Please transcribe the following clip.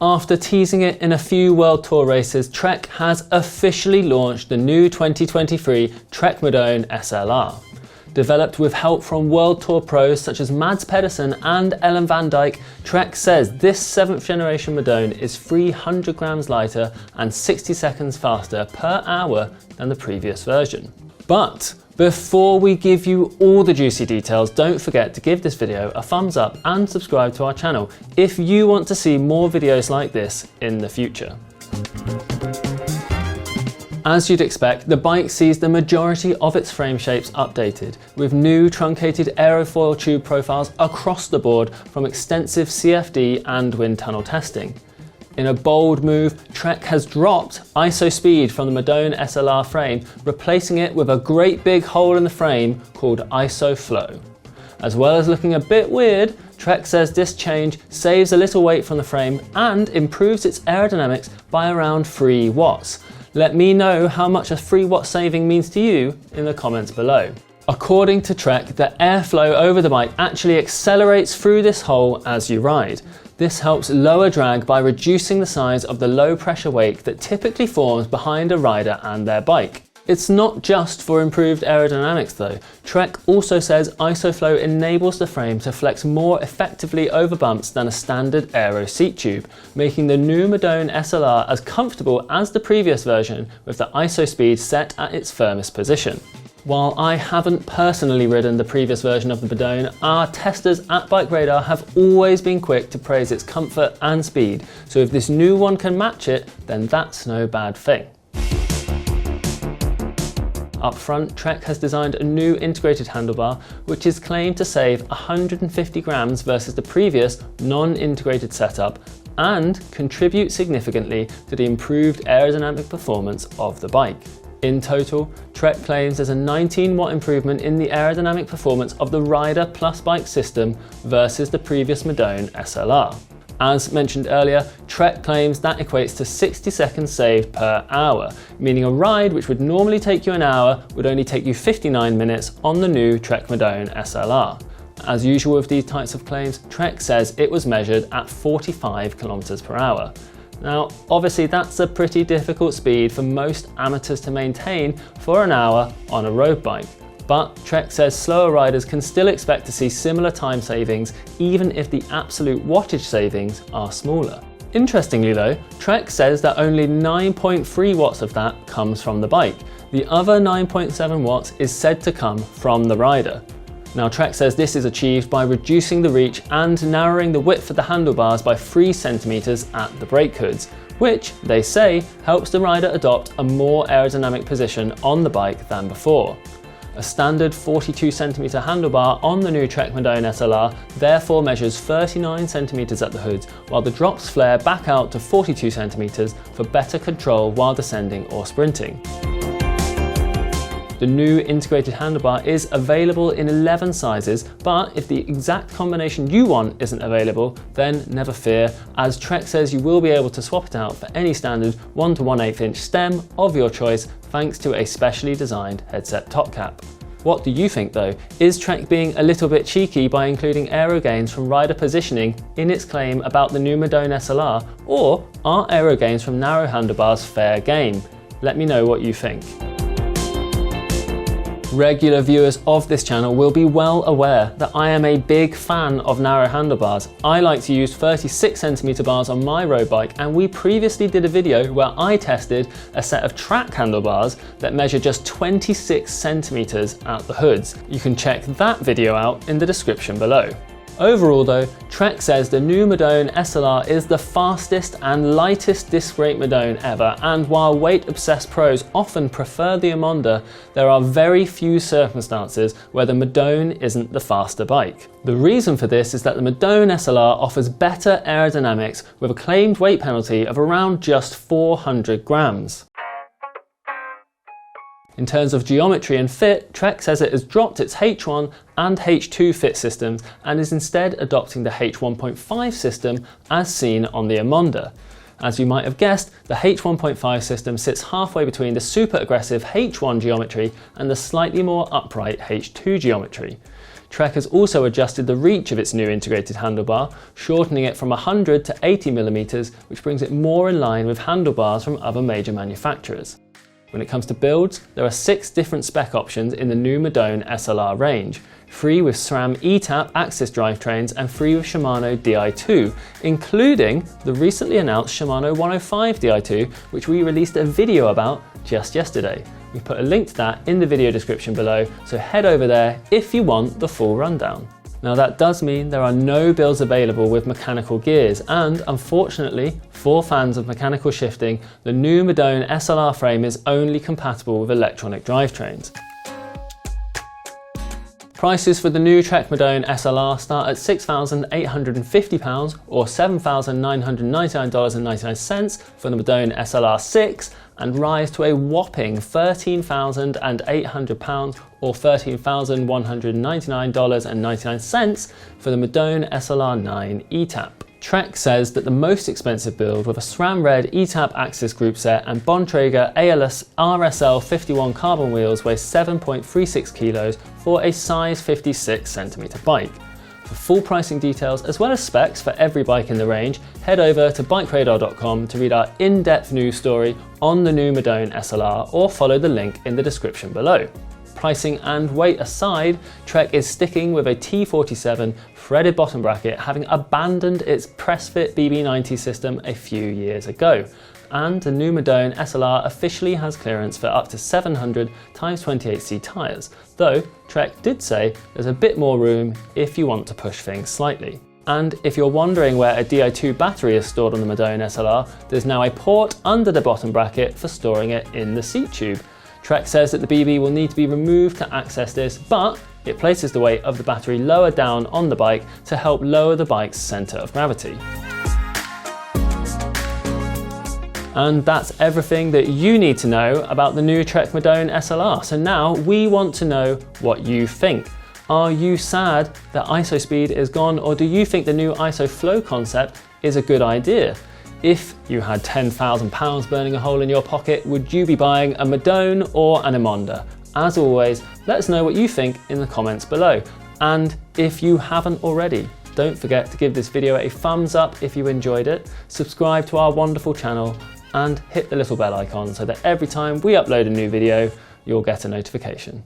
After teasing it in a few World Tour races, Trek has officially launched the new 2023 Trek Madone SLR. Developed with help from World Tour pros such as Mads Pedersen and Ellen van Dijk, Trek says this 7th generation Madone is 300 grams lighter and 60 seconds faster per hour than the previous version. But before we give you all the juicy details, don't forget to give this video a thumbs up and subscribe to our channel if you want to see more videos like this in the future. As you'd expect, the bike sees the majority of its frame shapes updated, with new truncated aerofoil tube profiles across the board from extensive CFD and wind tunnel testing. In a bold move, Trek has dropped ISO speed from the Madone SLR frame, replacing it with a great big hole in the frame called IsoFlow. As well as looking a bit weird, Trek says this change saves a little weight from the frame and improves its aerodynamics by around 3 watts. Let me know how much a 3 watt saving means to you in the comments below. According to Trek, the airflow over the bike actually accelerates through this hole as you ride. This helps lower drag by reducing the size of the low pressure wake that typically forms behind a rider and their bike. It's not just for improved aerodynamics though. Trek also says IsoFlow enables the frame to flex more effectively over bumps than a standard Aero seat tube, making the new Madone SLR as comfortable as the previous version with the ISO speed set at its firmest position. While I haven't personally ridden the previous version of the Madone, our testers at BikeRadar have always been quick to praise its comfort and speed, so if this new one can match it, then that's no bad thing. Up front, Trek has designed a new integrated handlebar, which is claimed to save 150 grams versus the previous non-integrated setup and contribute significantly to the improved aerodynamic performance of the bike. In total, Trek claims there's a 19 watt improvement in the aerodynamic performance of the rider plus bike system versus the previous Madone SLR. As mentioned earlier, Trek claims that equates to 60 seconds saved per hour, meaning a ride which would normally take you an hour would only take you 59 minutes on the new Trek Madone SLR. As usual with these types of claims, Trek says it was measured at 45 kilometers per hour. Now, obviously that's a pretty difficult speed for most amateurs to maintain for an hour on a road bike. But Trek says slower riders can still expect to see similar time savings even if the absolute wattage savings are smaller. Interestingly though, Trek says that only 9.3 watts of that comes from the bike. The other 9.7 watts is said to come from the rider. Now Trek says this is achieved by reducing the reach and narrowing the width of the handlebars by 3 centimeters at the brake hoods, which, they say, helps the rider adopt a more aerodynamic position on the bike than before. A standard 42 centimeter handlebar on the new Trek Madone SLR therefore measures 39 centimeters at the hoods, while the drops flare back out to 42 centimeters for better control while descending or sprinting. The new integrated handlebar is available in 11 sizes, but if the exact combination you want isn't available, then never fear, as Trek says you will be able to swap it out for any standard 1 to 1/8 inch stem of your choice thanks to a specially designed headset top cap. What do you think though? Is Trek being a little bit cheeky by including aero gains from rider positioning in its claim about the new Madone SLR, or are aero gains from narrow handlebars fair game? Let me know what you think. Regular viewers of this channel will be well aware that I am a big fan of narrow handlebars. I like to use 36 centimeter bars on my road bike, and we previously did a video where I tested a set of track handlebars that measure just 26 centimeters at the hoods. You can check that video out in the description below. Overall though, Trek says the new Madone SLR is the fastest and lightest disc brake Madone ever, and while weight-obsessed pros often prefer the Emonda, there are very few circumstances where the Madone isn't the faster bike. The reason for this is that the Madone SLR offers better aerodynamics with a claimed weight penalty of around just 400 grams. In terms of geometry and fit, Trek says it has dropped its H1 and H2 fit systems and is instead adopting the H1.5 system as seen on the Emonda. As you might have guessed, the H1.5 system sits halfway between the super aggressive H1 geometry and the slightly more upright H2 geometry. Trek has also adjusted the reach of its new integrated handlebar, shortening it from 100 to 80mm, which brings it more in line with handlebars from other major manufacturers. When it comes to builds, there are 6 different spec options in the new Madone SLR range, 3 with SRAM ETAP Axis drivetrains and 3 with Shimano Di2, including the recently announced Shimano 105 Di2, which we released a video about just yesterday. We put a link to that in the video description below, so head over there if you want the full rundown. Now that does mean there are no builds available with mechanical gears, and unfortunately, for fans of mechanical shifting, the new Madone SLR frame is only compatible with electronic drivetrains. Prices for the new Trek Madone SLR start at £6,850 or $7,999.99 for the Madone SLR 6 and rise to a whopping £13,800 or $13,199.99 for the Madone SLR 9 ETAP. Trek says that the most expensive build with a SRAM Red ETAP Axis group set and Bontrager ALS RSL 51 carbon wheels weighs 7.36 kilos for a size 56cm bike. For full pricing details as well as specs for every bike in the range, head over to BikeRadar.com to read our in-depth news story on the new Madone SLR or follow the link in the description below. Pricing and weight aside, Trek is sticking with a T47 threaded bottom bracket, having abandoned its press-fit BB90 system a few years ago. And the new Madone SLR officially has clearance for up to 700 x 28C tyres, though Trek did say there's a bit more room if you want to push things slightly. And if you're wondering where a Di2 battery is stored on the Madone SLR, there's now a port under the bottom bracket for storing it in the seat tube. Trek says that the BB will need to be removed to access this, but it places the weight of the battery lower down on the bike to help lower the bike's centre of gravity. And that's everything that you need to know about the new Trek Madone SLR. So now we want to know what you think. Are you sad that ISO speed is gone, or do you think the new IsoFlow concept is a good idea? If you had £10,000 burning a hole in your pocket, would you be buying a Madone or an Emonda? As always, let us know what you think in the comments below. And if you haven't already, don't forget to give this video a thumbs up if you enjoyed it, subscribe to our wonderful channel, and hit the little bell icon so that every time we upload a new video, you'll get a notification.